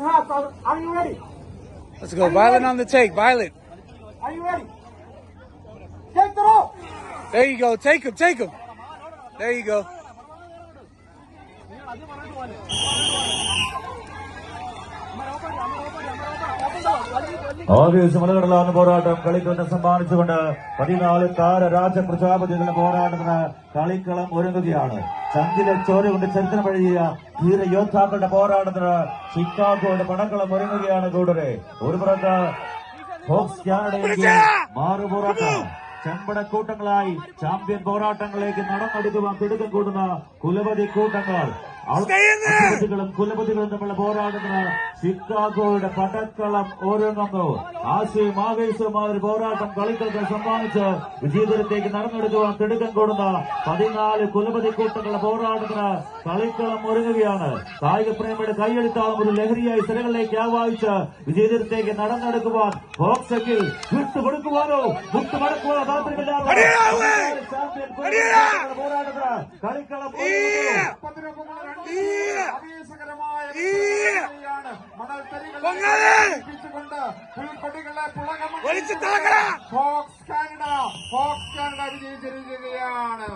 you have, brother. Are you ready? Let's go. Violent on the take. Violent. Are you ready? Take the rope. There you go. Take him. Take him. There you go. ആവേശമലകടലാവുന്ന പോരാട്ടം കളിക്കളത്തെ സമ്മാനിച്ചുകൊണ്ട് 14 താര രാജ പ്രജാപതികളുടെ പോരാട്ടത്തിന് കളിക്കളം ഒരുങ്ങുകയാണ്. ചങ്കിലെ ചോര കൊണ്ട് ചരിത്രം എഴുതിയ ധീര യോദ്ധാക്കളുടെ പോരാട്ടത്തിന് ചിക്കാഗോയുടെ പടക്കളം ഒരുങ്ങുകയാണ്. കൂടരെ ഒരു പുറത്ത് ഹോക്സ് കാനഡയിലേക്ക് മാറുപോരാട്ടം ചെമ്പടക്കൂട്ടങ്ങളായി ചാമ്പ്യൻ പോരാട്ടങ്ങളിലേക്ക് നടന്നെടുക്കുവാൻ തിടുക്കം കൂടുന്ന കുലപതി കൂട്ടങ്ങൾ അധിപതികളും കുലപതികളും തമ്മിലുള്ള പോരാട്ടത്തിന് ചിക്കാഗോയുടെ പടക്കളം ഒരുങ്ങുന്നു. ആശയും ആവേശവുമായ ഒരു പോരാട്ടം കളിക്കൾക്ക് സമ്മാനിച്ച് വിജയത്തിലേക്ക് നടന്നെടുക്കുവാൻ തിടുക്കം കൂടുന്ന 14 കുലപതി കൂട്ടങ്ങളുടെ പോരാട്ടത്തിന് കളിക്കളം ഒരുങ്ങുകയാണ്. കായിക പ്രേമിയുടെ കൈയെടുത്താലും ഒരു ലഹരിയായി സ്ഥലങ്ങളിലേക്ക് ആവാഹിച്ച് വിജയത്തിലേക്ക് നടന്നെടുക്കുവാൻ ഹോക്സെങ്കിൽ വിട്ടുകൊടുക്കുവാനോ വിട്ടുമടക്കുവാനോ താല്പര്യമില്ലാതെ ചാമ്പ്യൻ പോരാട്ടത്തിന് കളിക്കളം ഫോക്സ് കാനഡ വിജയിച്ചിരിക്കുകയാണ്.